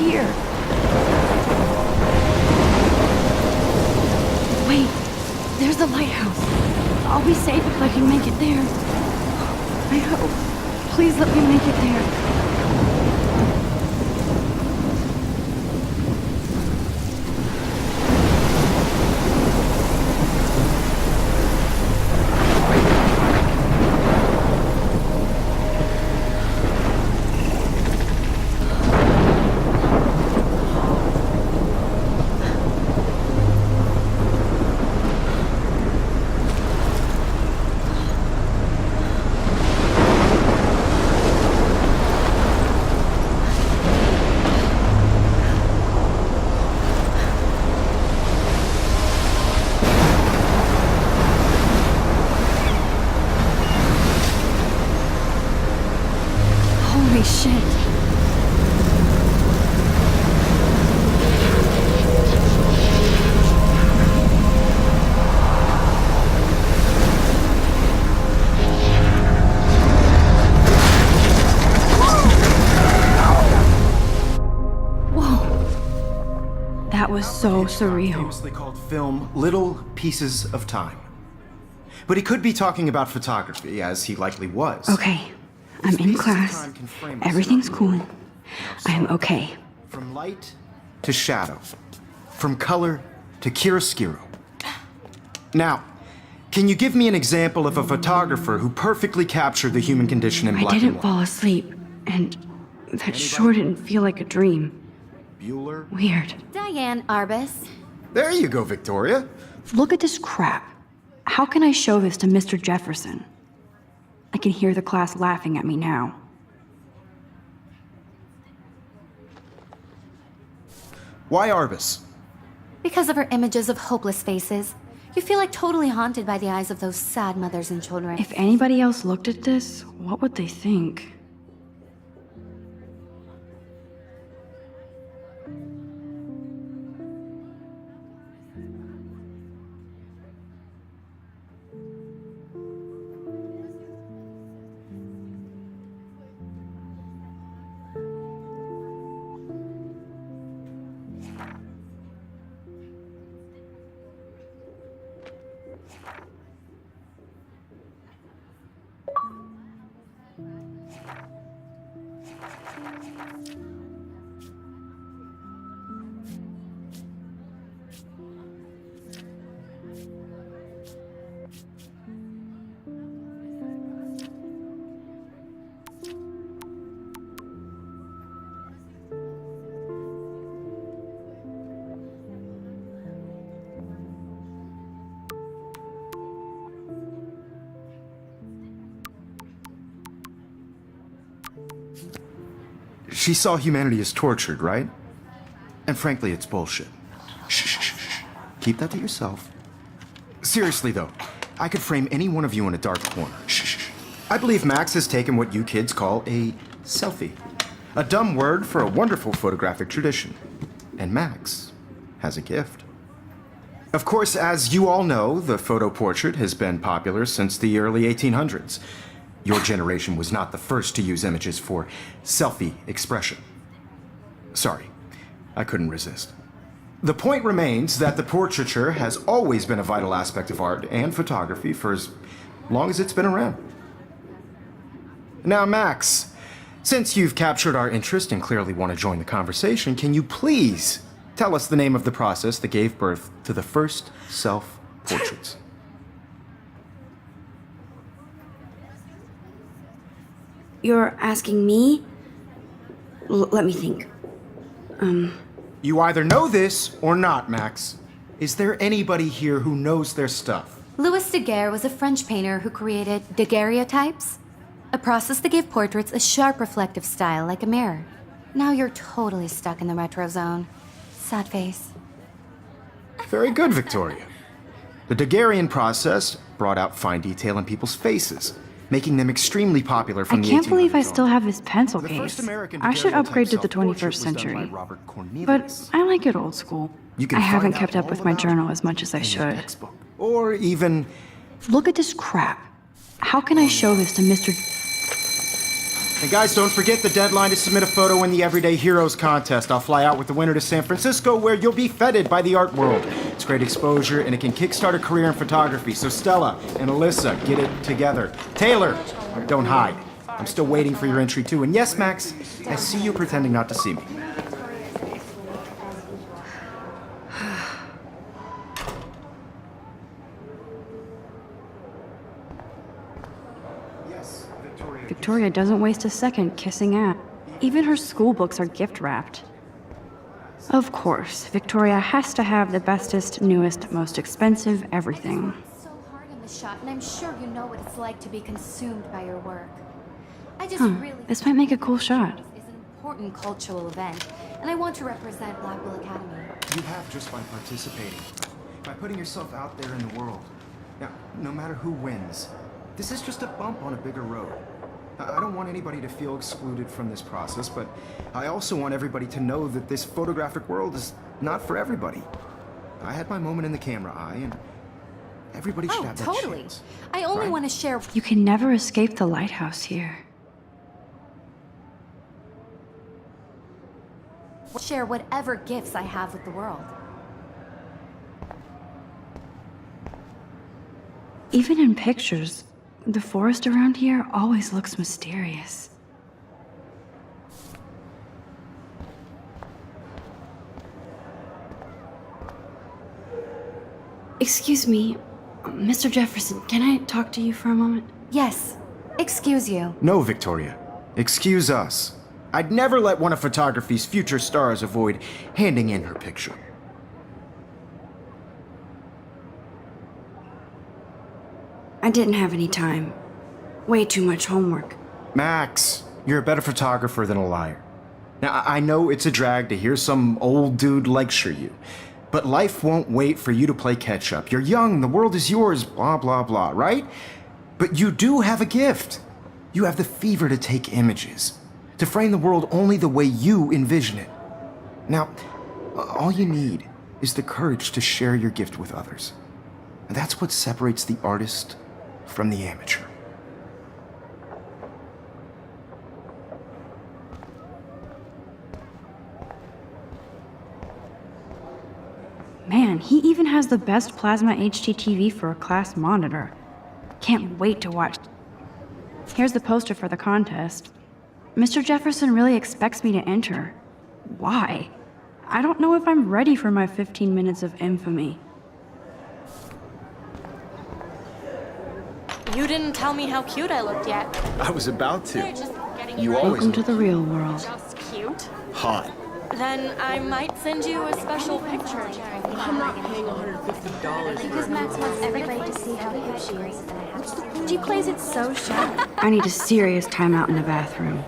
here. Wait, there's the lighthouse. I'll be safe if I can make it there. I hope. Please let me make it there. Holy shit. Whoa. That was so surreal. Famously called film Little Pieces of Time. But he could be talking about photography, as he likely was. Okay. I'm in class. Everything's cool. I am okay. From light to shadow. From color to chiaroscuro. Now, can you give me an example of a photographer who perfectly captured the human condition in black I and didn't white? fall asleep, and that sure didn't feel like a dream. Bueller? Weird. Diane Arbus. There you go, Victoria. Look at this crap. How can I show this to Mr. Jefferson? I can hear the class laughing at me now. Why Arbus? Because of her images of hopeless faces, you feel like totally haunted by the eyes of those sad mothers and children. If anybody else looked at this, what would they think? She saw humanity as tortured, right? And frankly, it's bullshit. Shh, shh, shh, shh. Keep that to yourself. Seriously, though, I could frame any one of you in a dark corner. Shh, shh, shh. I believe Max has taken what you kids call a selfie. A dumb word for a wonderful photographic tradition. And Max has a gift. Of course, as you all know, the photo portrait has been popular since the early 1800s. Your generation was not the first to use images for selfie expression. Sorry, I couldn't resist. The point remains that the portraiture has always been a vital aspect of art and photography for as long as it's been around. Now, Max, since you've captured our interest and clearly want to join the conversation, can you please tell us the name of the process that gave birth to the first self-portraits? You're asking me? Let me think. You either know this or not, Max. Is there anybody here who knows their stuff? Louis Daguerre was a French painter who created daguerreotypes, a process that gave portraits a sharp reflective style like a mirror. Now you're totally stuck in the retro zone. Sad face. Very good, Victoria. The Daguerrean process brought out fine detail in people's faces, making them extremely popular from I the 1800s. can't believe I still on. have this pencil The first case. American I should upgrade to the daguerreotype 21st self-portrait was done century. by Robert Cornelius. But I like it old school. You can I haven't find kept out up with all my about journal it as much as I in your should. textbook. Or even... Look at this crap. How can I show this to Mr. And guys, don't forget the deadline to submit a photo in the Everyday Heroes contest. I'll fly out with the winner to San Francisco, where you'll be feted by the art world. It's great exposure, and it can kickstart a career in photography. So Stella and Alyssa, get it together. Taylor, don't hide. I'm still waiting for your entry too. And yes, Max, I see you pretending not to see me. Victoria doesn't waste a second kissing Anne. Even her school books are gift-wrapped. Of course, Victoria has to have the bestest, newest, most expensive everything. So hard in the shot, and I'm sure you know what it's like to be consumed by your work. I just really This might make a cool shot. It's an important cultural event, and I want to represent Blackwell Academy. You have just by participating, by putting yourself out there in the world. Now, no matter who wins, this is just a bump on a bigger road. I don't want anybody to feel excluded from this process, but I also want everybody to know that this photographic world is not for everybody. I had my moment in the camera eye, and everybody should have that totally. chance. I only right? want to share. You can never escape the lighthouse here. Share whatever gifts I have with the world. Even in pictures, the forest around here always looks mysterious. Excuse me, Mr. Jefferson, can I talk to you for a moment? Yes. Excuse you. No, Victoria. Excuse us. I'd never let one of photography's future stars avoid handing in her picture. I didn't have any time. Way too much homework. Max, you're a better photographer than a liar. Now, I know it's a drag to hear some old dude lecture you, but life won't wait for you to play catch up. You're young, the world is yours, blah, blah, blah, right? But you do have a gift. You have the fever to take images, to frame the world only the way you envision it. Now, all you need is the courage to share your gift with others. And that's what separates the artist from the amateur. Man, he even has the best plasma HDTV for a class monitor. Can't wait to watch. Here's the poster for the contest. Mr. Jefferson really expects me to enter. Why? I don't know if I'm ready for my 15 minutes of infamy. You didn't tell me how cute I looked yet. I was about They're to. just getting You ready. always Welcome to the real world. Just cute. hot. Then I might send you a special picture. I'm not paying $150 Because Max wants everybody to see how cute she is. She plays it so shy. I need a serious timeout in the bathroom.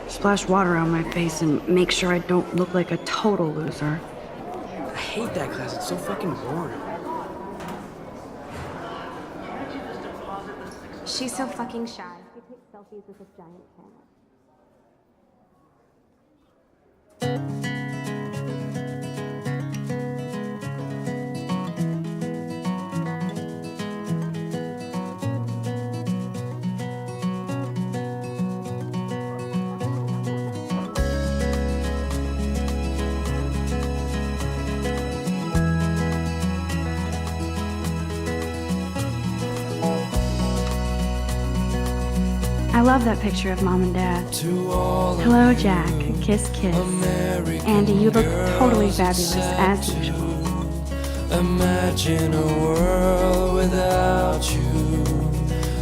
Splash water on my face and make sure I don't look like a total loser. I hate that class. It's so fucking boring. She's so fucking shy. She takes selfies with a giant camera. I love that picture of Mom and Dad. Hello, Jack. Kiss, kiss. Andy, you look totally fabulous, as usual. Imagine a world without you.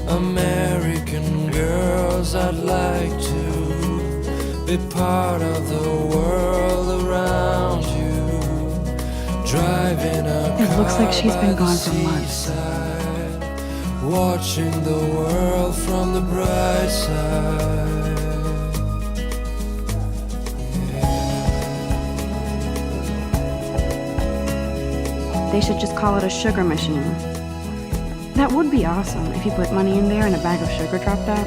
American girls, I'd like to be part of the world around you. Driving a It looks like she's been car by gone the for months. seaside, watching the world from the bright side. They should just call it a sugar machine. That would be awesome if you put money in there and a bag of sugar dropped out.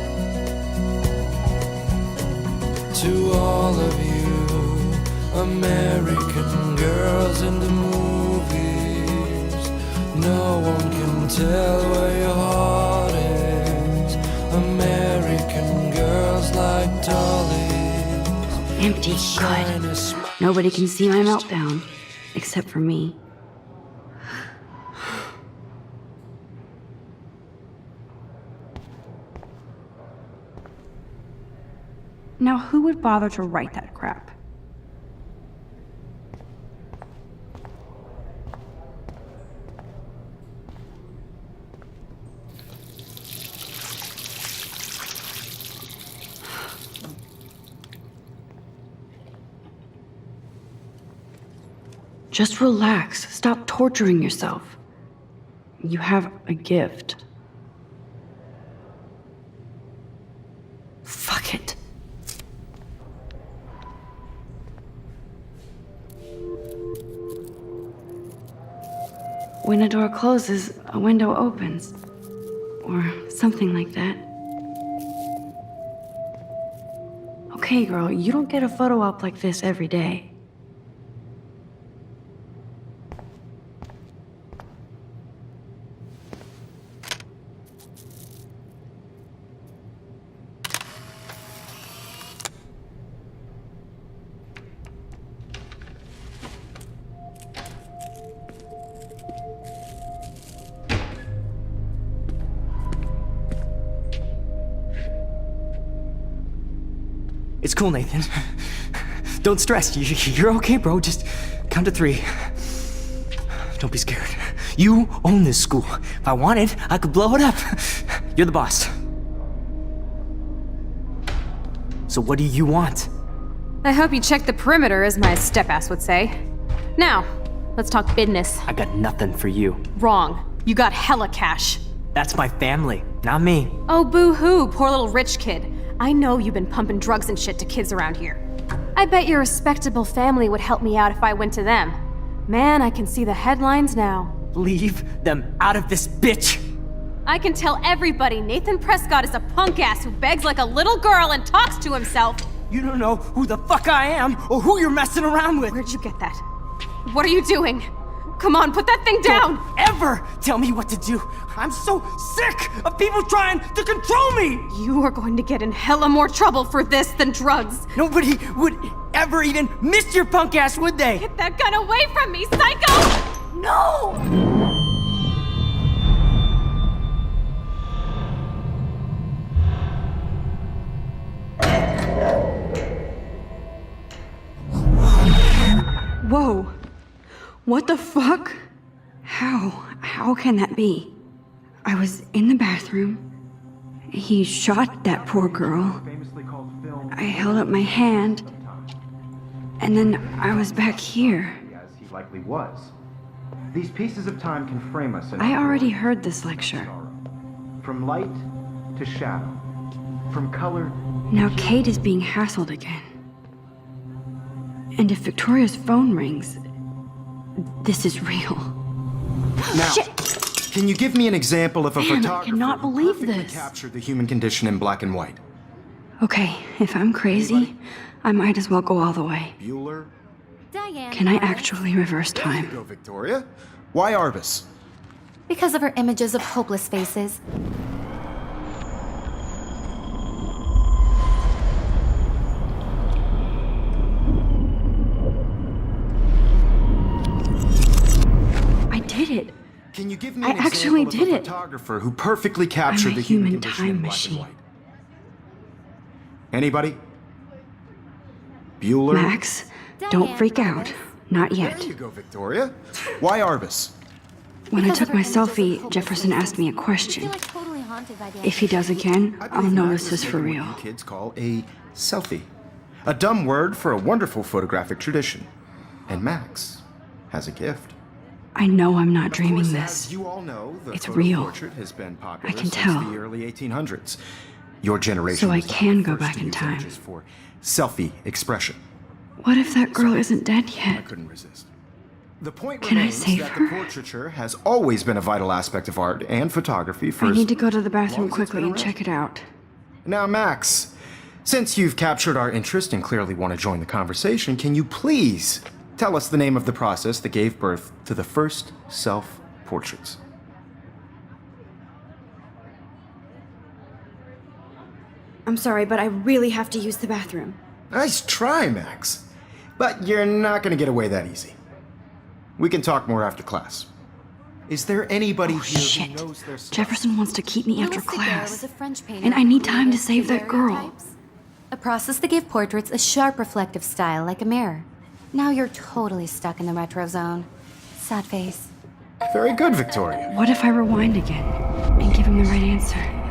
To all of you American girls in the movies, no one can tell where your heart is. American girls like Empty. Good. Nobody can see my meltdown. Except for me. Now, who would bother to write that crap? Just relax. Stop torturing yourself. You have a gift. Fuck it. When a door closes, a window opens. Or something like that. Okay, girl, you don't get a photo op like this every day. It's cool, Nathan. Don't stress. You're okay, bro. Just count to 3. Don't be scared. You own this school. If I wanted, I could blow it up. You're the boss. So what do you want? I hope you checked the perimeter, as my step-ass would say. Now, let's talk business. I got nothing for you. Wrong. You got hella cash. That's my family, not me. Oh, boo-hoo, poor little rich kid. I know you've been pumping drugs and shit to kids around here. I bet your respectable family would help me out if I went to them. Man, I can see the headlines now. Leave them out of this bitch! I can tell everybody Nathan Prescott is a punk ass who begs like a little girl and talks to himself. You don't know who the fuck I am or who you're messing around with. Where'd you get that? What are you doing? Come on, put that thing down! Don't ever tell me what to do! I'm so sick of people trying to control me! You are going to get in hella more trouble for this than drugs. Nobody would ever even miss your punk ass, would they? Get that gun away from me, psycho! No! Whoa. What the fuck? How can that be? I was in the bathroom. He shot that poor girl. I held up my hand. And then I was back here. As he likely was. These pieces of time can frame us in I already heard this lecture. From light to shadow. From color. Now Kate is being hassled again. And if Victoria's phone rings, this is real. Now, Shit. Can you give me an example of a Man, I photographer cannot who believe perfectly this. captured the human condition in black and white? Okay, if I'm crazy, I might as well go all the way. Bueller? Diane. Can I actually reverse There you time? go, Victoria. Why Arbus? Because of her images of hopeless faces. I did it. Can you give me I an actually example did of a it. photographer who perfectly captured I'm a the human human condition in time black machine. and white? Anybody? Bueller? Max, don't Diane freak Roberts. out. Not There yet. you go, Victoria. Why Arbus? When I Because took of my her images of selfie, hopeless Jefferson faces. asked me a I feel question. like totally haunted by the If he does again, I I'll believe know Max this was is for taking real. what you kids call a selfie. A dumb word for a wonderful photographic tradition. And Max has a gift. I know I'm not Of dreaming course, this. as you all know, the It's photo real. portrait has been popular I can since tell. the early 1800s. Your generation So I was not can the go first back to in use time. images for selfie expression. What if that girl isn't dead I yet? couldn't resist. The point Can I remains save that her? the portraiture has always been a vital aspect of art and photography for I as need to go to the long bathroom as it's quickly been and around. check it out. Now, Max, since you've captured our interest and clearly want to join the conversation, can you please tell us the name of the process that gave birth to the first self-portraits? I'm sorry, but I really have to use the bathroom. Nice try, Max. But you're not gonna get away that easy. We can talk more after class. Is there anybody here Shit. who knows their stuff? Jefferson wants to keep me after Louis Daguerre was class. a French painter And I who need time to created save that girl. daguerreotypes, a process that gave portraits a sharp reflective style like a mirror. Now you're totally stuck in the retro zone. Sad face. Very good, Victoria. What if I rewind again and give him the right answer?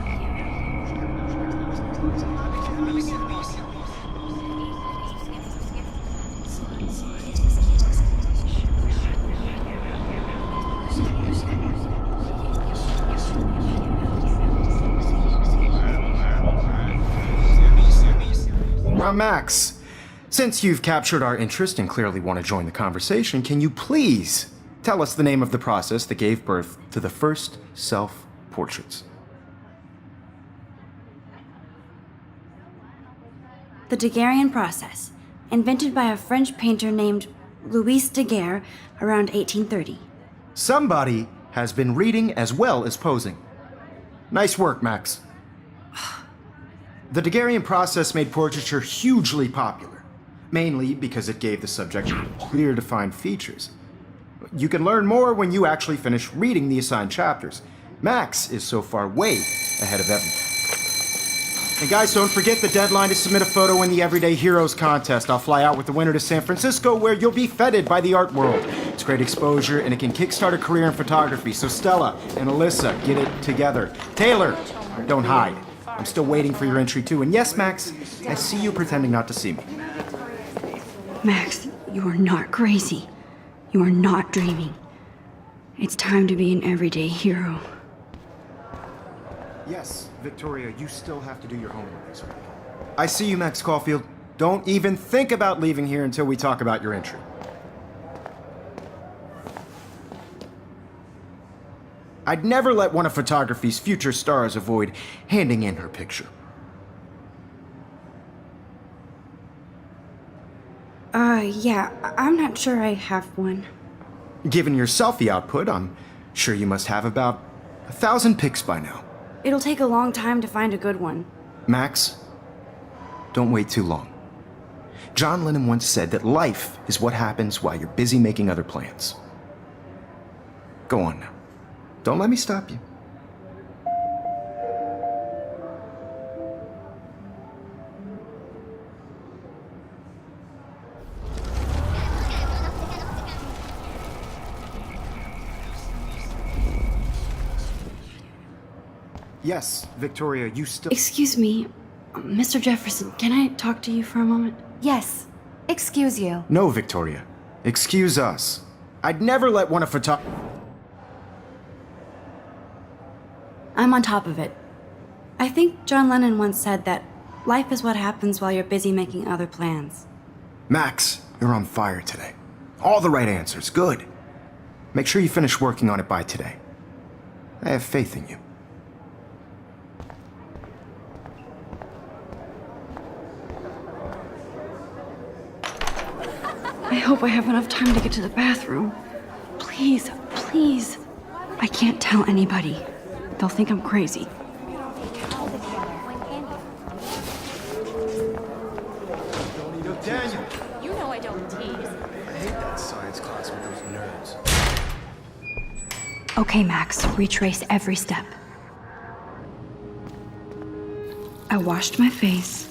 Now, Max, since you've captured our interest and clearly want to join the conversation, can you please tell us the name of the process that gave birth to the first self-portraits? The Daguerrean process, invented by a French painter named Louis Daguerre around 1830. Somebody has been reading as well as posing. Nice work, Max. The Daguerrean process made portraiture hugely popular, mainly because it gave the subject clear, defined features. You can learn more when you actually finish reading the assigned chapters. Max is so far way ahead of everyone. And guys, don't forget the deadline to submit a photo in the Everyday Heroes contest. I'll fly out with the winner to San Francisco, where you'll be feted by the art world. It's great exposure, and it can kickstart a career in photography. So Stella and Alyssa, get it together. Taylor, don't hide. I'm still waiting for your entry too. And yes, Max, I see you pretending not to see me. Max, you are not crazy. You are not dreaming. It's time to be an everyday hero. Yes, Victoria, you still have to do your homework this week. I see you, Max Caulfield. Don't even think about leaving here until we talk about your entry. I'd never let one of photography's future stars avoid handing in her picture. Yeah, I'm not sure I have one. Given your selfie output, I'm sure you must have about 1,000 pics by now. It'll take a long time to find a good one. Max, don't wait too long. John Lennon once said that life is what happens while you're busy making other plans. Go on now. Don't let me stop you. Yes, Victoria, you still... Excuse me, Mr. Jefferson, can I talk to you for a moment? Yes. Excuse you. No, Victoria. Excuse us. I'd never let one of I'm on top of it. I think John Lennon once said that life is what happens while you're busy making other plans. Max, you're on fire today. All the right answers. Good. Make sure you finish working on it by today. I have faith in you. I hope I have enough time to get to the bathroom. Please, please. I can't tell anybody. They'll think I'm crazy. Daniel! You know I don't tease. I hate that science class with those nerds. Okay, Max, retrace every step. I washed my face.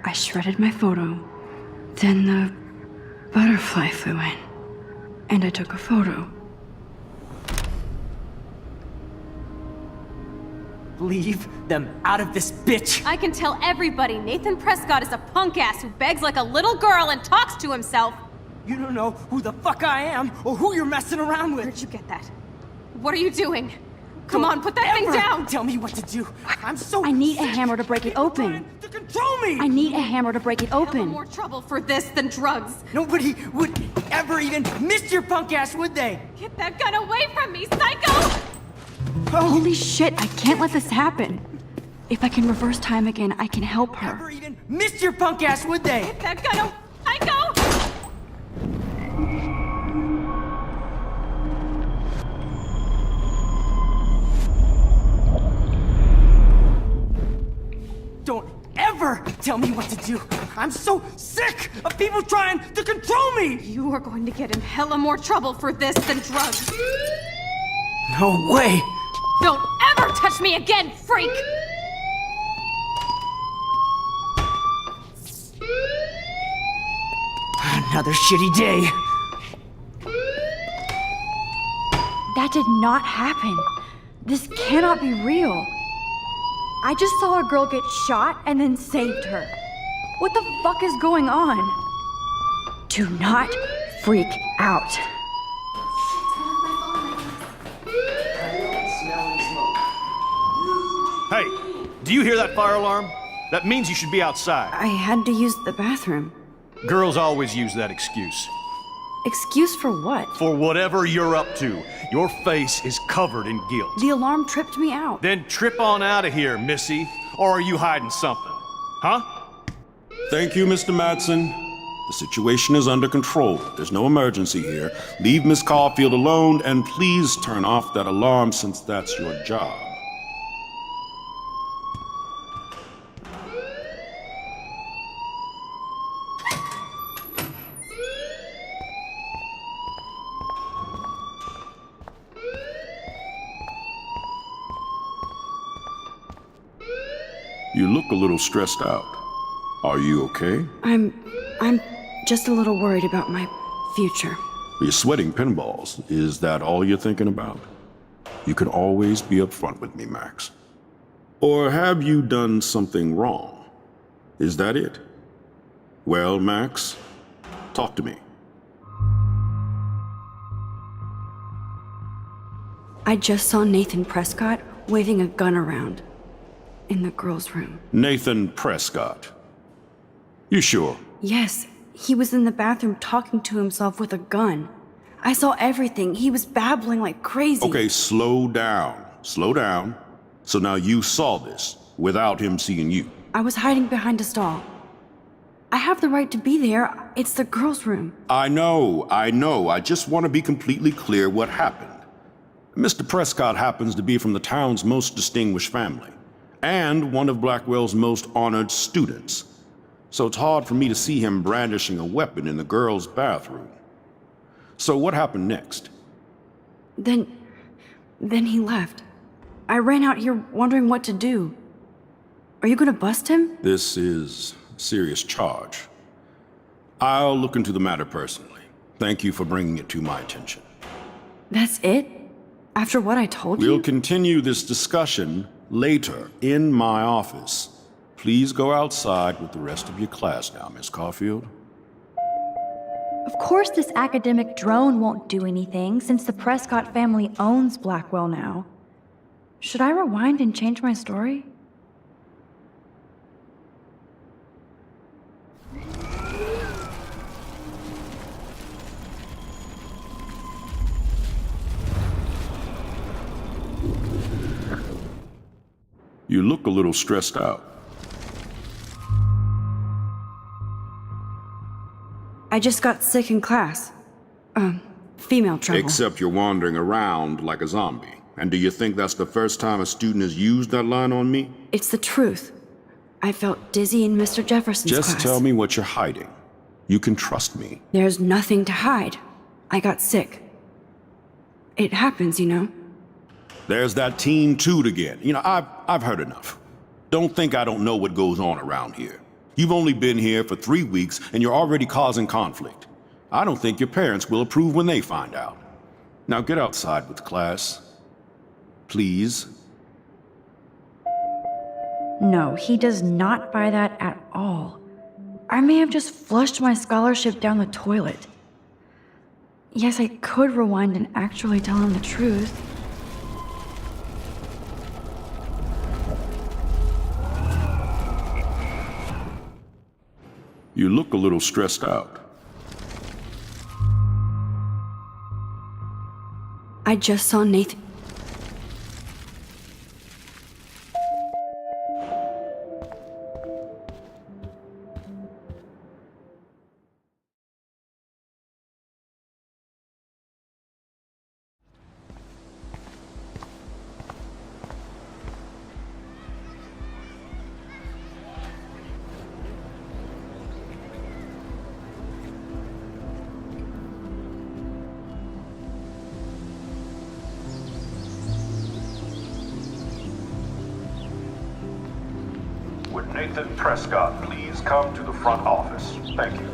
I shredded my photo. Then the butterfly flew in. And I took a photo. Leave them out of this bitch! I can tell everybody Nathan Prescott is a punk ass who begs like a little girl and talks to himself. You don't know who the fuck I am or who you're messing around with. Where'd you get that? What are you doing? Come on, put that thing Ever down! Tell me what to do. I'm so I need a sick hammer to break it of open. trying to control me. I need a hammer to break it Hell of open. more trouble for this than drugs. Nobody would ever even miss your punk ass, would they? Get that gun away from me, psycho! Holy shit, I can't let this happen. If I can reverse time again, I can help her. Ever even miss your punk ass, would they? Get that gun away, psycho! Don't ever tell me what to do. I'm so sick of people trying to control me! You are going to get in hella more trouble for this than drugs. No way! Don't ever touch me again, freak! Another shitty day. That did not happen. This cannot be real. I just saw a girl get shot and then saved her. What the fuck is going on? Do not freak out. Hey, do you hear that fire alarm? That means you should be outside. I had to use the bathroom. Girls always use that excuse. Excuse for what? For whatever you're up to, your face is covered in guilt. The alarm tripped me out. Then trip on out of here, Missy. Or are you hiding something? Huh? Thank you, Mr. Madsen. The situation is under control. There's no emergency here. Leave Miss Caulfield alone, and please turn off that alarm since that's your job. You look a little stressed out. Are you okay? I'm just a little worried about my future. You're sweating pinballs. Is that all you're thinking about? You can always be upfront with me, Max. Or have you done something wrong? Is that it? Well, Max, talk to me. I just saw Nathan Prescott waving a gun around in the girls' room. Nathan Prescott. You sure? Yes, he was in the bathroom talking to himself with a gun. I saw everything. He was babbling like crazy. Okay, slow down. Slow down. So now you saw this without him seeing you. I was hiding behind a stall. I have the right to be there. It's the girls' room. I know. I just want to be completely clear what happened. Mr. Prescott happens to be from the town's most distinguished family, and one of Blackwell's most honored students. So it's hard for me to see him brandishing a weapon in the girls' bathroom. So what happened next? Then he left. I ran out here wondering what to do. Are you gonna bust him? This is a serious charge. I'll look into the matter personally. Thank you for bringing it to my attention. That's it? After what I told you? We'll continue this discussion later in my office. Please go outside with the rest of your class now, Miss Caulfield. Of course this academic drone won't do anything since the Prescott family owns Blackwell now. Should I rewind and change my story? You look a little stressed out. I just got sick in class. Female trouble. Except you're wandering around like a zombie. And do you think that's the first time a student has used that line on me? It's the truth. I felt dizzy in Mr. Jefferson's class. Just tell me what you're hiding. You can trust me. There's nothing to hide. I got sick. It happens, you know. There's that Team Toot again. You know, I've heard enough. Don't think I don't know what goes on around here. You've only been here for 3 weeks and you're already causing conflict. I don't think your parents will approve when they find out. Now get outside with class. Please. No, he does not buy that at all. I may have just flushed my scholarship down the toilet. Yes, I could rewind and actually tell him the truth. You look a little stressed out. I just saw Nathan. Would Nathan Prescott please come to the front office? Thank you.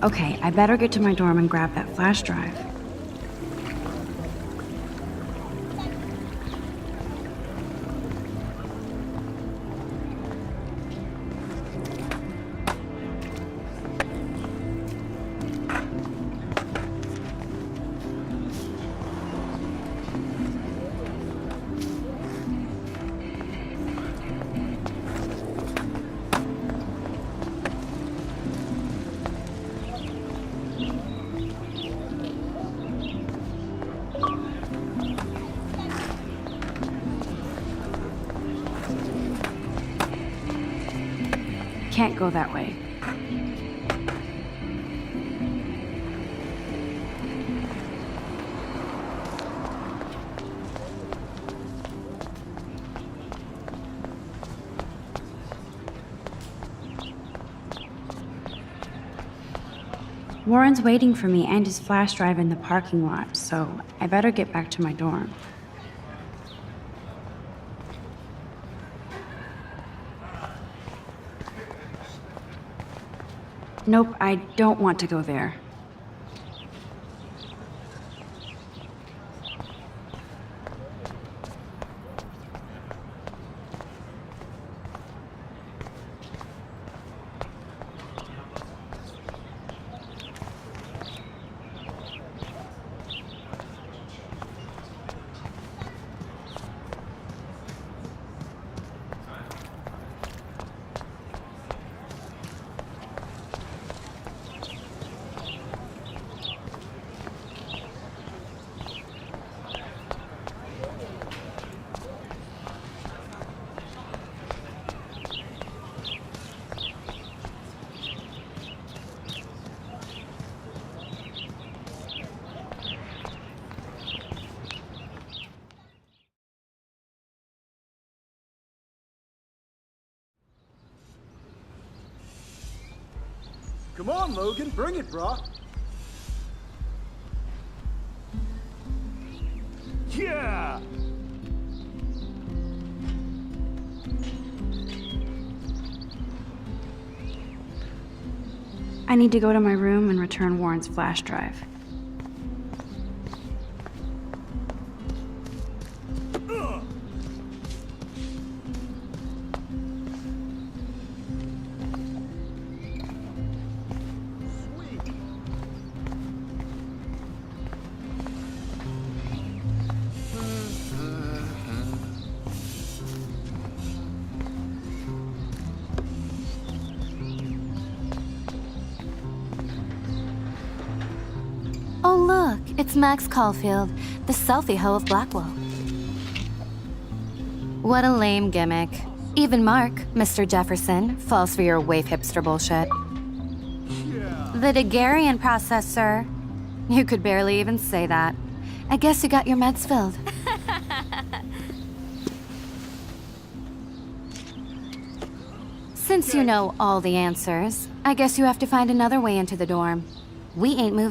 Okay, I better get to my dorm and grab that flash drive. Can't go that way. Warren's waiting for me and his flash drive in the parking lot, so I better get back to my dorm. Nope, I don't want to go there. Come on, Logan, bring it, brah. Yeah! I need to go to my room and return Warren's flash drive. Oh, look, it's Max Caulfield, the selfie hoe of Blackwell. What a lame gimmick. Even Mark, Mr. Jefferson, falls for your waif hipster bullshit. The Daguerrean process, sir. You could barely even say that. I guess you got your meds filled. Since you know all the answers, I guess you have to find another way into the dorm. We ain't moving.